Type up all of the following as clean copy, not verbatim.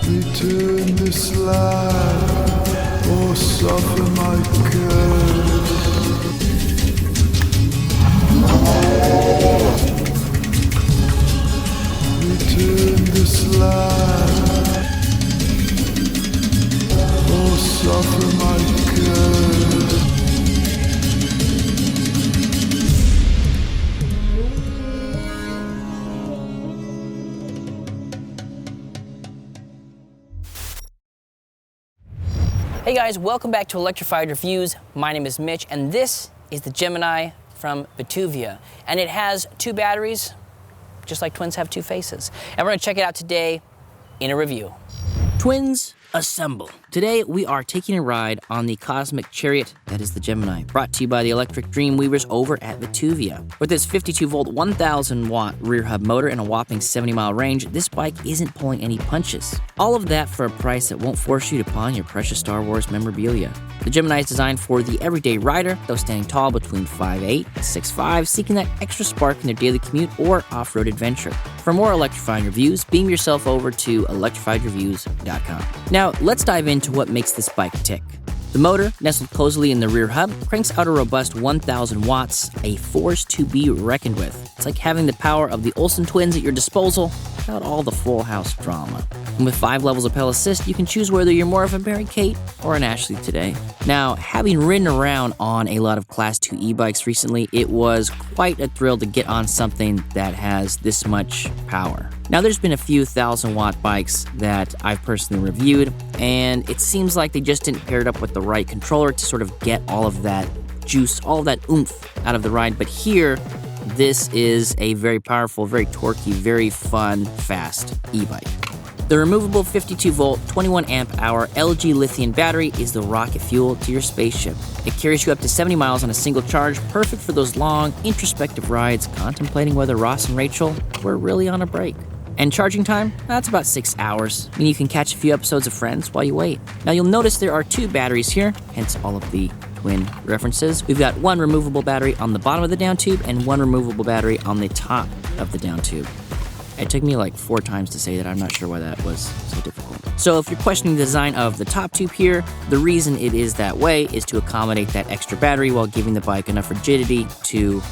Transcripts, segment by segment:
Return this life or suffer my curse. Return this life or suffer my curse. Hey guys, welcome back to Electrified Reviews. My name is Mitch, and this is the Gemini from VTUVIA. And it has two batteries, just like twins have two faces. And we're gonna check it out today in a review. Twins assemble. Today we are taking a ride on the cosmic chariot that is the Gemini, brought to you by the electric dream weavers over at VTUVIA. With its 52-volt, 1,000-watt rear hub motor and a whopping 70-mile range, this bike isn't pulling any punches. All of that for a price that won't force you to pawn your precious Star Wars memorabilia. The Gemini is designed for the everyday rider, those standing tall between 5'8" and 6'5", seeking that extra spark in their daily commute or off-road adventure. For more electrifying reviews, beam yourself over to electrifiedreviews.com. Now, let's dive into what makes this bike tick. The motor, nestled cozily in the rear hub, cranks out a robust 1,000 watts, a force to be reckoned with. It's like having the power of the Olsen twins at your disposal without all the Full House drama. And with 5 levels of pedal assist, you can choose whether you're more of a Mary Kate or an Ashley today. Now, having ridden around on a lot of Class 2 e-bikes recently, it was quite a thrill to get on something that has this much power. Now, there's been a few 1,000-watt bikes that I've personally reviewed, and it seems like they just didn't pair it up with the right controller to sort of get all of that juice, all of that oomph out of the ride. But here, this is a very powerful, very torquey, very fun, fast e-bike. The removable 52-volt, 21-amp-hour LG lithium battery is the rocket fuel to your spaceship. It carries you up to 70 miles on a single charge, perfect for those long, introspective rides, contemplating whether Ross and Rachel were really on a break. And charging time? That's about 6 hours, meaning you can catch a few episodes of Friends while you wait. Now you'll notice there are 2 batteries here, hence all of the twin references. We've got 1 removable battery on the bottom of the down tube and 1 removable battery on the top of the down tube. It took me like 4 times to say that. I'm not sure why that was so difficult. So if you're questioning the design of the top tube here, the reason it is that way is to accommodate that extra battery while giving the bike enough rigidity to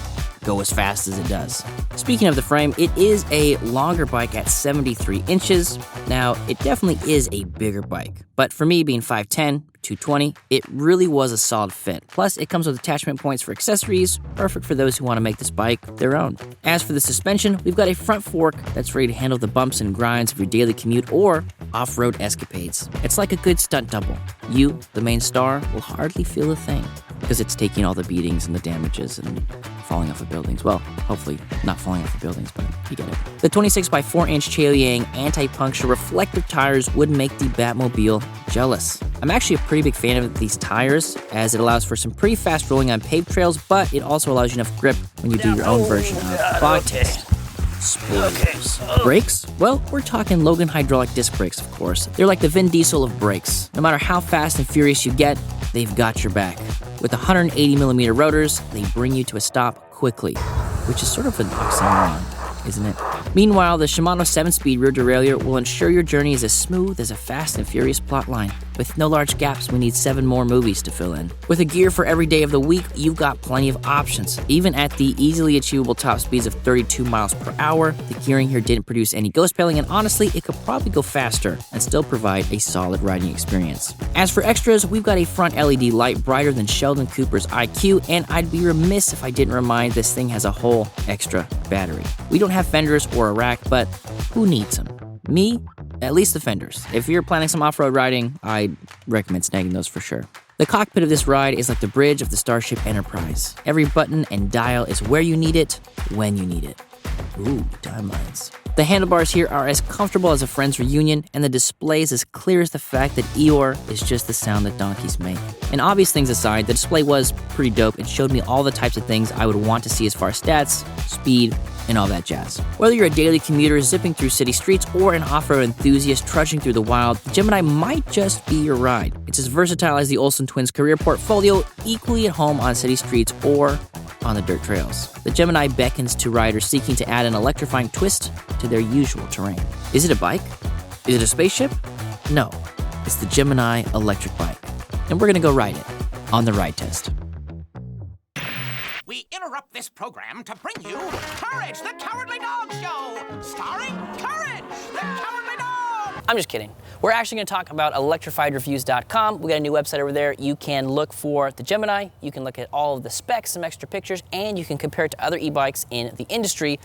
go as fast as it does. Speaking of the frame, it is a longer bike at 73 inches. Now, it definitely is a bigger bike, but for me being 5'10", 220, it really was a solid fit. Plus, it comes with attachment points for accessories, perfect for those who want to make this bike their own. As for the suspension, we've got a front fork that's ready to handle the bumps and grinds of your daily commute or off-road escapades. It's like a good stunt double. You, the main star, will hardly feel a thing because it's taking all the beatings and the damages and falling off of buildings. Well, hopefully not falling off of buildings, but you get it. The 26x4-inch Chaoyang anti-puncture reflective tires would make the Batmobile jealous. I'm actually a pretty big fan of these tires, as it allows for some pretty fast rolling on paved trails, but it also allows you enough grip when you do your own version of bog test. Spoilers. Brakes? Well, we're talking Logan hydraulic disc brakes, of course. They're like the Vin Diesel of brakes. No matter how fast and furious you get, they've got your back. With 180mm rotors, they bring you to a stop quickly, which is sort of an oxymoron, isn't it? Meanwhile, the Shimano 7-speed rear derailleur will ensure your journey is as smooth as a fast and furious plotline. With no large gaps, we need 7 more movies to fill in. With a gear for every day of the week, you've got plenty of options. Even at the easily achievable top speeds of 32 miles per hour, the gearing here didn't produce any ghost pedaling, and honestly, it could probably go faster and still provide a solid riding experience. As for extras, we've got a front LED light brighter than Sheldon Cooper's IQ, and I'd be remiss if I didn't remind this thing has a whole extra battery. We don't have fenders or a rack, but who needs them? Me? At least the fenders. If you're planning some off-road riding, I'd recommend snagging those for sure. The cockpit of this ride is like the bridge of the Starship Enterprise. Every button and dial is where you need it, when you need it. Ooh, timelines. The handlebars here are as comfortable as a friend's reunion, and the display is as clear as the fact that Eeyore is just the sound that donkeys make. And obvious things aside, the display was pretty dope. It showed me all the types of things I would want to see as far as stats, speed, and all that jazz. Whether you're a daily commuter zipping through city streets or an off-road enthusiast trudging through the wild, the Gemini might just be your ride. It's as versatile as the Olsen twins' career portfolio, equally at home on city streets or on the dirt trails. The Gemini beckons to riders seeking to add an electrifying twist to their usual terrain. Is it a bike? Is it a spaceship? No, it's the Gemini electric bike. And we're gonna go ride it on the ride test. We interrupt this program to bring you Courage, the Cowardly Dog Show, starring Courage, the Cowardly Dog. I'm just kidding. We're actually going to talk about electrifiedraeviews.com. We got a new website over there. You can look for the Gemini, you can look at all of the specs, some extra pictures, and you can compare it to other e-bikes in the industry.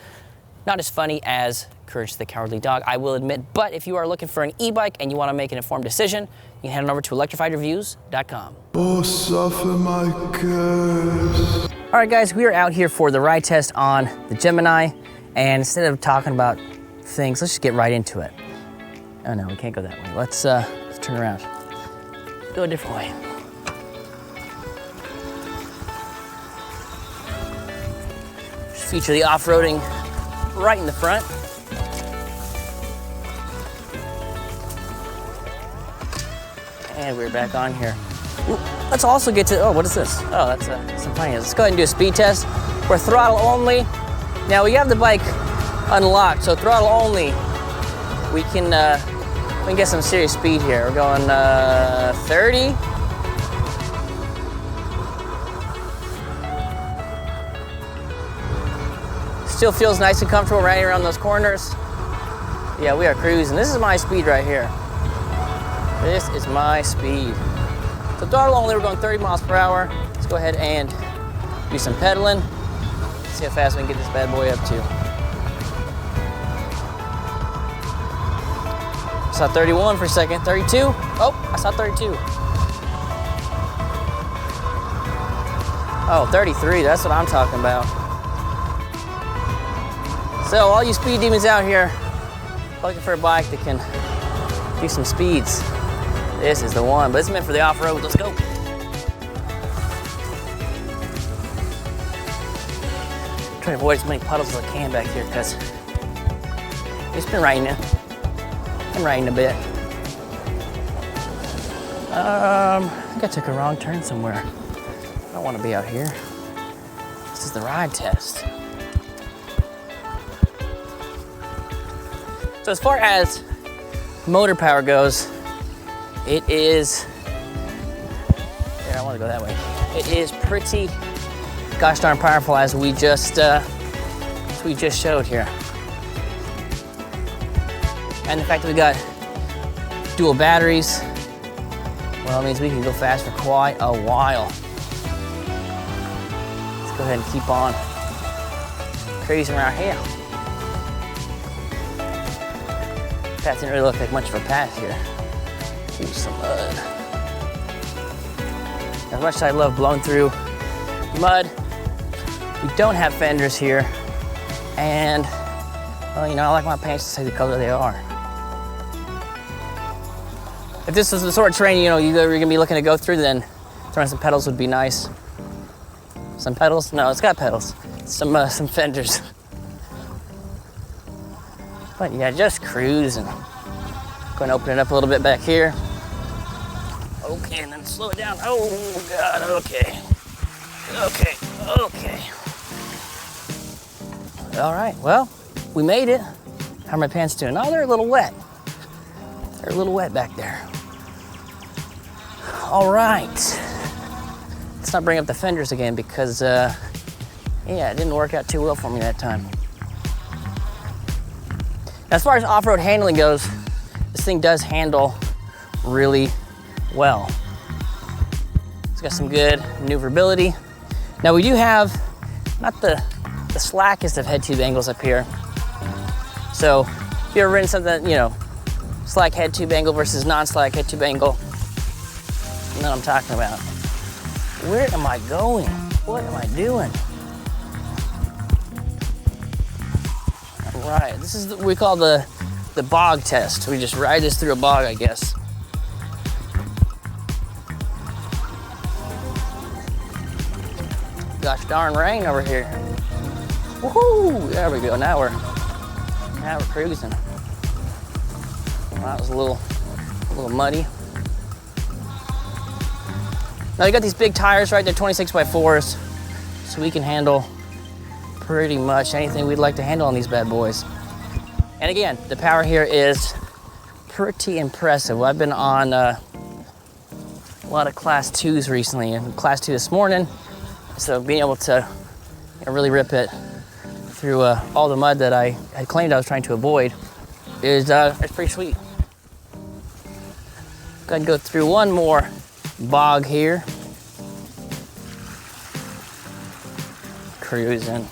Not as funny as Courage the Cowardly Dog, I will admit, but if you are looking for an e-bike and you want to make an informed decision, you can head on over to electrifiedraeviews.com. Oh, suffer my curse. All right, guys, we are out here for the ride test on the Gemini, and instead of talking about things, let's just get right into it. Oh no, we can't go that way. Let's turn around. Go a different way. Just feature the off-roading right in the front. And we're back on here. Ooh, let's also get to, oh, what is this? Oh, that's some funny. Let's go ahead and do a speed test. We're throttle only. Now we have the bike unlocked, so throttle only, we can get some serious speed here. We're going 30. Still feels nice and comfortable riding around those corners. Yeah, we are cruising. This is my speed right here. This is my speed. So throttle only, we're going 30 miles per hour. Let's go ahead and do some pedaling. See how fast we can get this bad boy up to. I saw 31 for a second, 32. Oh, I saw 32. Oh, 33, that's what I'm talking about. So all you speed demons out here looking for a bike that can do some speeds, this is the one, but it's meant for the off-road. Let's go. Try to avoid as many puddles as I can back here because it's been raining. Been raining a bit. I think I took a wrong turn somewhere. I don't want to be out here. This is the ride test. So as far as motor power goes, it is, here, I want to go that way. It is pretty gosh darn powerful as we just showed here. And the fact that we got dual batteries, well, it means we can go fast for quite a while. Let's go ahead and keep on cruising around here. Path didn't really look like much of a path here. Ooh, some mud. As much as I love blowing through mud, we don't have fenders here. And, well, you know, I like my pants to say the color they are. If this was the sort of terrain, you know, you're gonna be looking to go through, then throwing some pedals would be nice. Some pedals? No, it's got pedals. Some fenders. But yeah, just cruising. Going to open it up a little bit back here. Okay, and then slow it down. Oh God, okay. Okay. All right, well, we made it. How are my pants doing? Oh, they're a little wet. They're a little wet back there. All right. Let's not bring up the fenders again because, yeah, it didn't work out too well for me that time. As far as off-road handling goes, this thing does handle really well. It's got some good maneuverability. Now we do have not the slackest of head tube angles up here. So if you ever ridden something, you know, slack head tube angle versus non-slack head tube angle, you know what I'm talking about. Where am I going? What am I doing? All right, this is what we call the bog test. We just ride this through a bog, I guess. Gosh darn rain over here. Woohoo! There we go. Now we're cruising. Well, that was a little muddy. Now you got these big tires, right? They're 26x4s. so we can handle pretty much anything we'd like to handle on these bad boys. And again, the power here is pretty impressive. Well, I've been on a lot of class 2s recently, and class 2 this morning, so being able to really rip it through all the mud that I had claimed I was trying to avoid is it's pretty sweet. Go ahead and go through one more bog here. Cruising.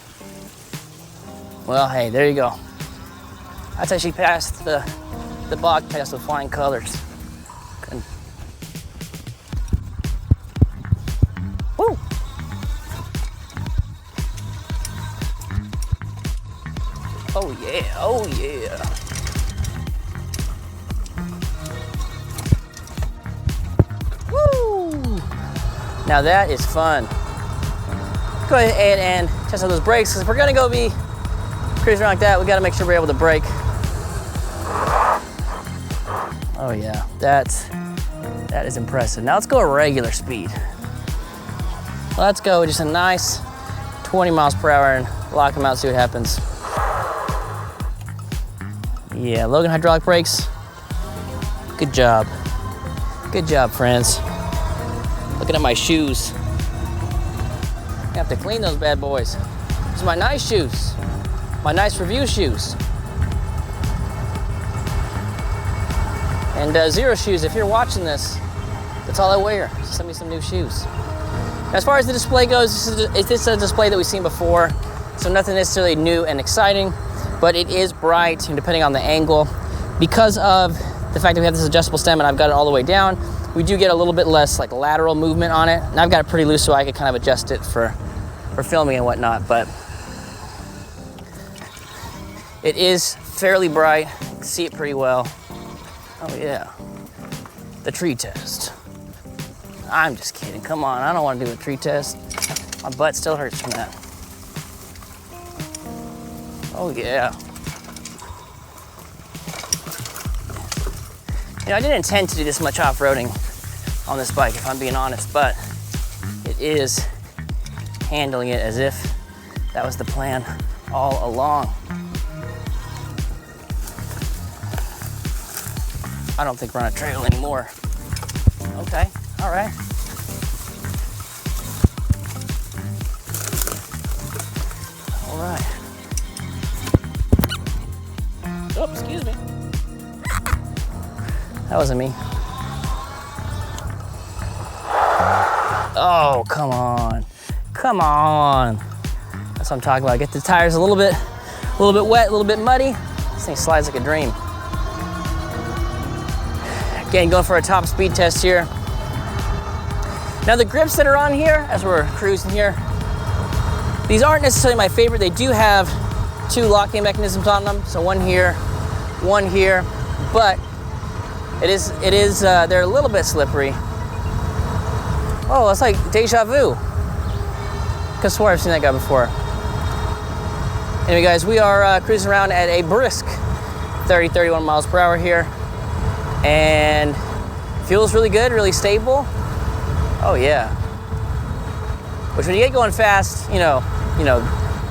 Well, hey, there you go. That's actually past the bog test with flying colors. Good. Woo! Oh yeah, oh yeah. Woo! Now that is fun. Go ahead and test out those brakes, because if we're gonna go be cruising around like that, we gotta make sure we're able to brake. Oh yeah, that is impressive. Now let's go at regular speed. Let's go just a nice 20 miles per hour and lock them out, see what happens. Yeah, Logan hydraulic brakes. Good job. Good job, friends. Looking at my shoes. I have to clean those bad boys. These are my nice shoes. My nice review shoes. And Zero Shoes, if you're watching this, that's all I wear. Just send me some new shoes. As far as the display goes, this is a display that we've seen before, so nothing necessarily new and exciting, but it is bright, and depending on the angle. Because of the fact that we have this adjustable stem and I've got it all the way down, we do get a little bit less like lateral movement on it. And I've got it pretty loose, so I could kind of adjust it for filming and whatnot, but it is fairly bright. You can see it pretty well. Oh yeah, the tree test. I'm just kidding, come on, I don't want to do a tree test. My butt still hurts from that. Oh yeah. You know, I didn't intend to do this much off-roading on this bike, if I'm being honest, but it is handling it as if that was the plan all along. I don't think we're on a trail anymore. Okay, all right. All right. Oh, excuse me. That wasn't me. Oh, come on. Come on. That's what I'm talking about. Get the tires a little bit wet, a little bit muddy. This thing slides like a dream. Again, going for a top speed test here. Now the grips that are on here, as we're cruising here, these aren't necessarily my favorite. They do have 2 locking mechanisms on them. So one here, but they're a little bit slippery. Oh, that's like deja vu. Could swear I've seen that guy before. Anyway, guys, we are cruising around at a brisk 31 miles per hour here. And feels really good, really stable. Oh yeah. Which when you get going fast, you know,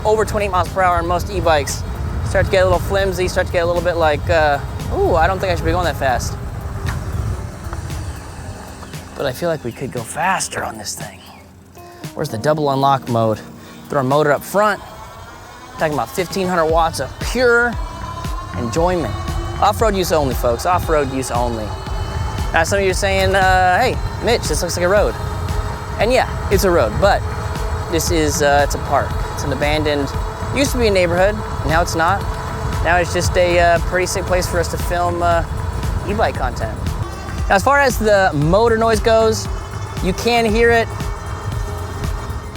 over 20 miles per hour on most e-bikes, start to get a little flimsy, start to get a little bit like, ooh, I don't think I should be going that fast. But I feel like we could go faster on this thing. Where's the double unlock mode? Throw our motor up front. Talking about 1,500 watts of pure enjoyment. Off-road use only, folks. Off-road use only. Now, some of you are saying, hey, Mitch, this looks like a road. And yeah, it's a road, but this is, it's a park. It's an abandoned, used to be a neighborhood, now it's not. Now it's just a pretty safe place for us to film e-bike content. Now, as far as the motor noise goes, you can hear it.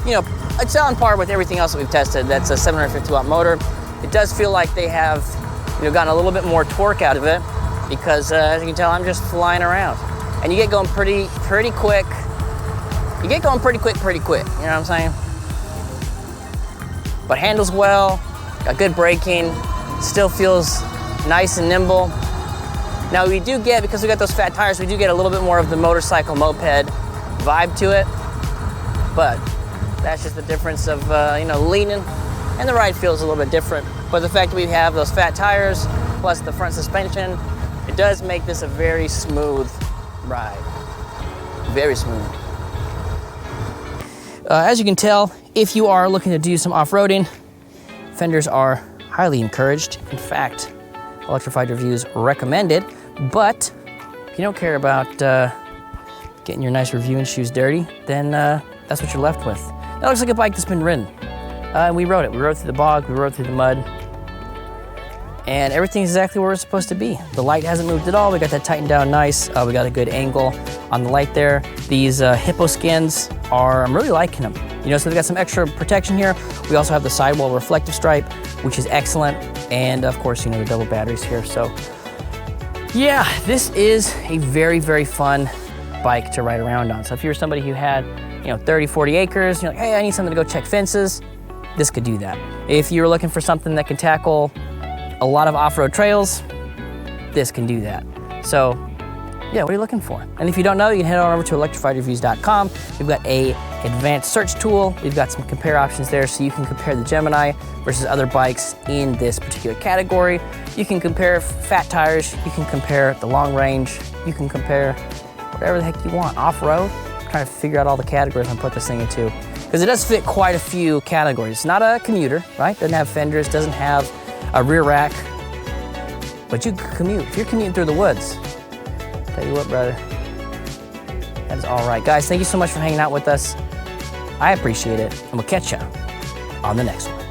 You know, it's on par with everything else that we've tested. That's a 750 watt motor. It does feel like they have, gotten a little bit more torque out of it because, as you can tell, I'm just flying around. And you get going pretty quick. You get going pretty quick, you know what I'm saying? But handles well, got good braking, still feels nice and nimble. Now we do get, because we got those fat tires, we do get a little bit more of the motorcycle moped vibe to it, but That's just the difference of, leaning, and the ride feels a little bit different. But the fact that we have those fat tires, plus the front suspension, it does make this a very smooth ride. Very smooth. As you can tell, if you are looking to do some off-roading, fenders are highly encouraged. In fact, Electrified Reviews recommended, but if you don't care about getting your nice reviewing shoes dirty, then that's what you're left with. That looks like a bike that's been ridden. And we rode it. We rode through the bog, we rode through the mud, and everything's exactly where it's supposed to be. The light hasn't moved at all. We got that tightened down nice. We got a good angle on the light there. These hippo skins I'm really liking them. So they got some extra protection here. We also have the sidewall reflective stripe, which is excellent. And of course, the double batteries here. So yeah, this is a very, very fun bike to ride around on. So if you're somebody who had, 30, 40 acres, you're like, hey, I need something to go check fences, this could do that. If you're looking for something that can tackle a lot of off-road trails, this can do that. So yeah, what are you looking for? And if you don't know, you can head on over to electrifiedraeviews.com. We've got a advanced search tool. We've got some compare options there, so you can compare the Gemini versus other bikes in this particular category. You can compare fat tires, you can compare the long range, you can compare whatever the heck you want. Off-road, I'm trying to figure out all the categories and put this thing into, because it does fit quite a few categories. It's not a commuter, right? Doesn't have fenders, doesn't have a rear rack, but you can commute. If you're commuting through the woods, tell you what, brother, that is all right. Guys, thank you so much for hanging out with us. I appreciate it, and we'll catch you on the next one.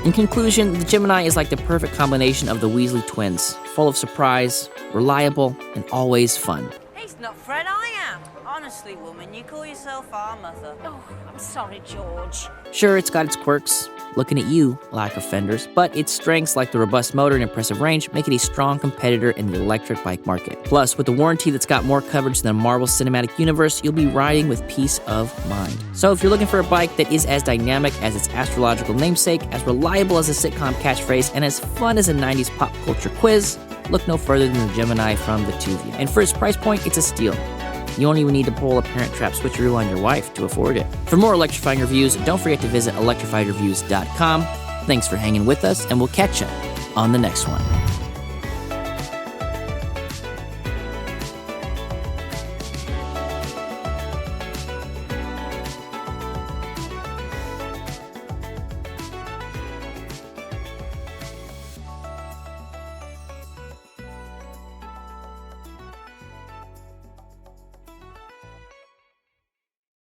In conclusion, the Gemini is like the perfect combination of the Weasley twins, full of surprise, reliable, and always fun. He's not Fred, I am. Honestly, woman, you call yourself our mother. Oh, I'm sorry, George. Sure, it's got its quirks, looking at you, lack of fenders, but its strengths like the robust motor and impressive range make it a strong competitor in the electric bike market. Plus, with the warranty that's got more coverage than the Marvel Cinematic Universe, you'll be riding with peace of mind. So if you're looking for a bike that is as dynamic as its astrological namesake, as reliable as a sitcom catchphrase, and as fun as a 90s pop culture quiz, look no further than the Gemini from VTUVIA. And for its price point, it's a steal. You don't even need to pull a Parent Trap switcheroo on your wife to afford it. For more electrifying reviews, don't forget to visit electrifiedraeviews.com. Thanks for hanging with us, and we'll catch you on the next one.